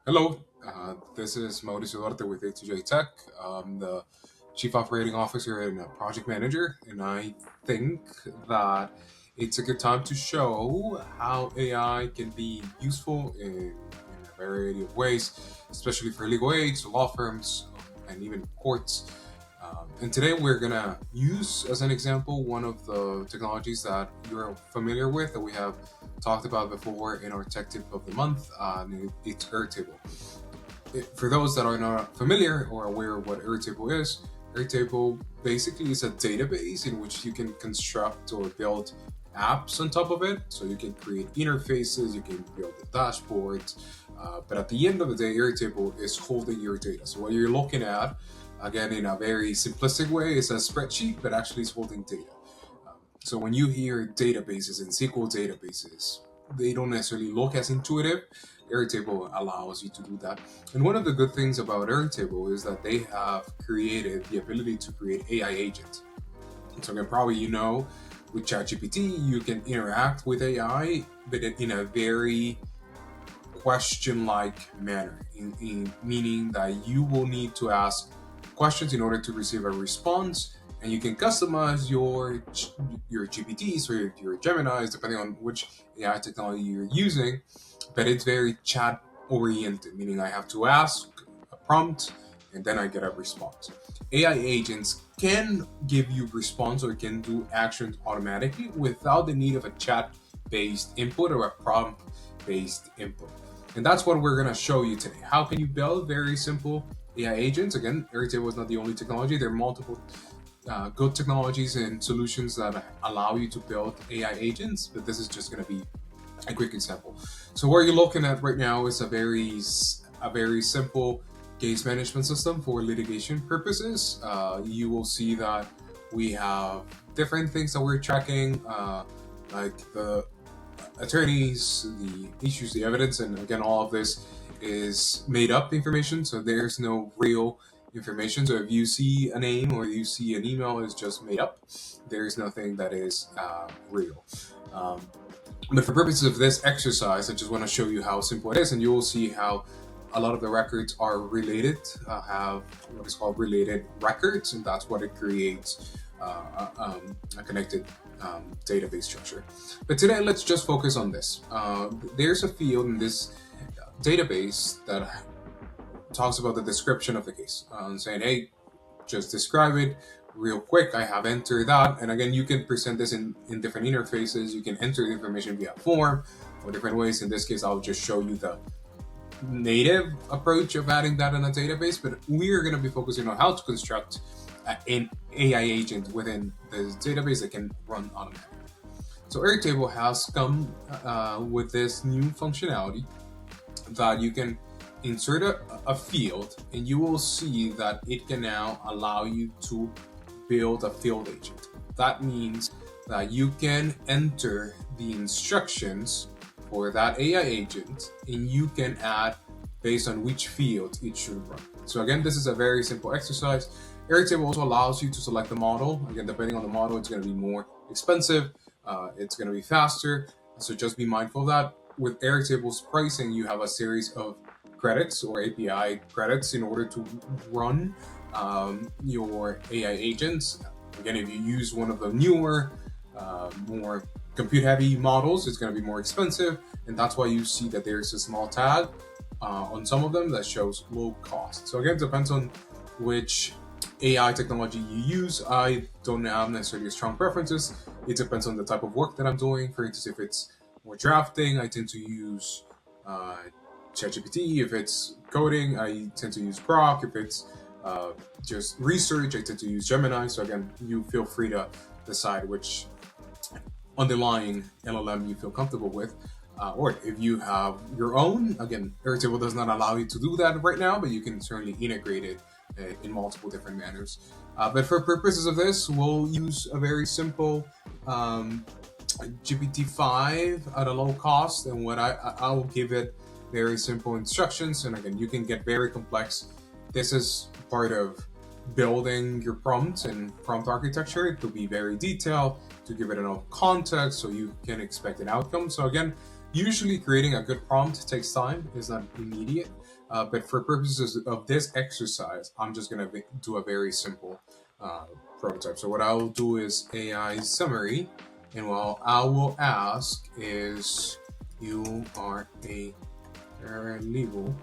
Hello, this is Mauricio Duarte with A2J Tech. I'm the Chief Operating Officer and a Project Manager, and I think that it's a good time to show how AI can be useful in a variety of ways, especially for legal aids, law firms, and even courts. And today we're gonna use as an example one of the technologies that you're familiar with that we have talked about before in our tech tip of the month. It's Airtable. For those that are not familiar or aware of what Airtable basically is a database in which you can construct or build apps on top of it. So you can create interfaces, you can build the dashboards, but at the end of the day, Airtable is holding your data. So what you're looking at, again, in a very simplistic way, is a spreadsheet, but actually is holding data. So when you hear databases and SQL databases, they don't necessarily look as intuitive. Airtable allows you to do that. And one of the good things about Airtable is that they have created the ability to create AI agents. So again, probably with ChatGPT, you can interact with AI, but in a very question-like manner, meaning that you will need to ask questions in order to receive a response, and you can customize your GPTs or your Geminis depending on which AI technology you're using. But it's very chat oriented, meaning I have to ask a prompt and then I get a response. AI agents can give you response or can do actions automatically without the need of a chat based input or a prompt based input. And that's what we're going to show you today. How can you build very simple AI agents? Again, Airtable is not the only technology. There are multiple good technologies and solutions that allow you to build AI agents, but this is just going to be a quick example. So what you're looking at right now is a very simple case management system for litigation purposes. You will see that we have different things that we're tracking, like the attorneys, the issues, the evidence, and again, all of this is made up information, so there's no real information. So if you see a name or you see an email, it's just made up. There's nothing that is real. Um, but for purposes of this exercise, I just want to show you how simple it is, and you will see how a lot of the records are related, have what is called related records, and that's what it creates a connected database structure. But today, let's just focus on this. There's a field in this database that talks about the description of the case, saying, hey, just describe it real quick. I have entered that. And again, you can present this in different interfaces. You can enter the information via form or different ways. In this case, I'll just show you the native approach of adding that in a database, but we're going to be focusing on how to construct an AI agent within this database that can run automatically. So Airtable has come with this new functionality that you can insert a field, and you will see that it can now allow you to build a field agent. That means that you can enter the instructions for that AI agent, and you can add based on which field it should run. So again, this is a very simple exercise. Airtable also allows you to select the model. Again, depending on the model, it's going to be more expensive. It's going to be faster. So just be mindful of that. With Airtable's pricing, you have a series of credits or API credits in order to run your AI agents. Again, if you use one of the newer, more compute-heavy models, it's going to be more expensive, and that's why you see that there's a small tag on some of them that shows low cost. So again, it depends on which AI technology you use. I don't have necessarily strong preferences. It depends on the type of work that I'm doing. For instance, if it's more drafting, I tend to use ChatGPT. If it's coding, I tend to use Grok. If it's just research, I tend to use Gemini. So again, you feel free to decide which underlying LLM you feel comfortable with. Or if you have your own, again, Airtable does not allow you to do that right now, but you can certainly integrate it in multiple different manners. But for purposes of this, we'll use a very simple GPT-5 at a low cost, and what I will give it very simple instructions. And again, you can get very complex. This is part of building your prompts and prompt architecture to be very detailed, to give it enough context so you can expect an outcome. So again, Usually creating a good prompt takes time, it's not immediate. But for purposes of this exercise, I'm just going to do a very simple prototype. So what I will do is AI summary, and what I will ask is, you are a paralegal.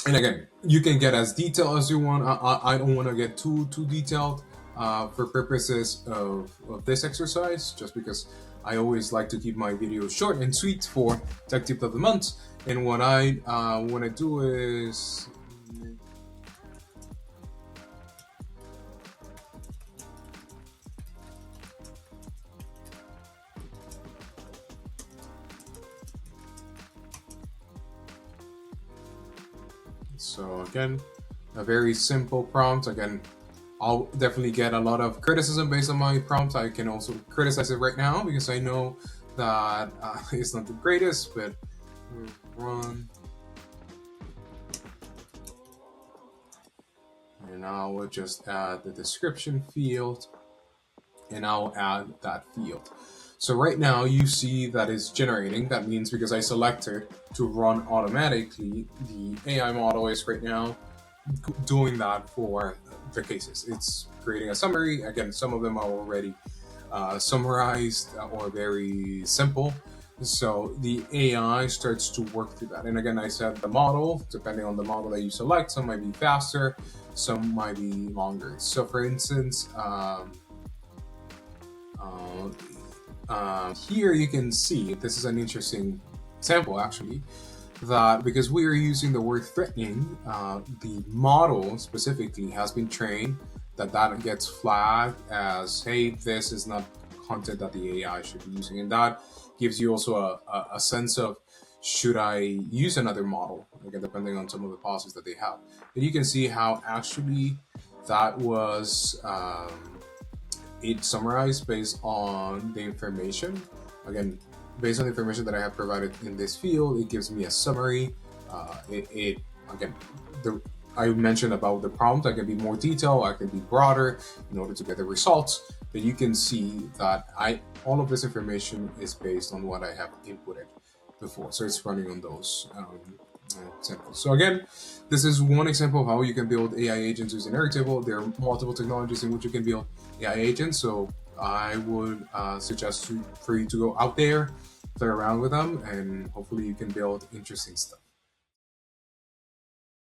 And again, you can get as detailed as you want. I don't want to get too detailed for purposes of this exercise, just because I always like to keep my videos short and sweet for tech tip of the month. And what I want to do is, so again, a very simple prompt. Again, I'll definitely get a lot of criticism based on my prompt. I can also criticize it right now because I know that it's not the greatest, but run. And I will just add the description field, and I'll add that field. So right now you see that it's generating. That means because I selected to run automatically, the AI model is right now doing that for the cases. It's creating a summary. Again, some of them are already summarized or very simple. So the AI starts to work through that. And again, I said the model, depending on the model that you select, some might be faster, some might be longer. So for instance, here you can see, this is an interesting example actually, that because we are using the word threatening, the model specifically has been trained that gets flagged as, hey, this is not content that the AI should be using. And that gives you also a sense of, should I use another model, again, depending on some of the policies that they have. And you can see how actually that was it summarized based on the information. Again, based on the information that I have provided in this field, it gives me a summary. Again, I mentioned about the prompt. I can be more detailed, I can be broader in order to get the results. But you can see that all of this information is based on what I have inputted before. So it's running on those examples. So again, this is one example of how you can build AI agents using Airtable. There are multiple technologies in which you can build AI agents. So I would suggest for you to go out there, play around with them, and hopefully you can build interesting stuff.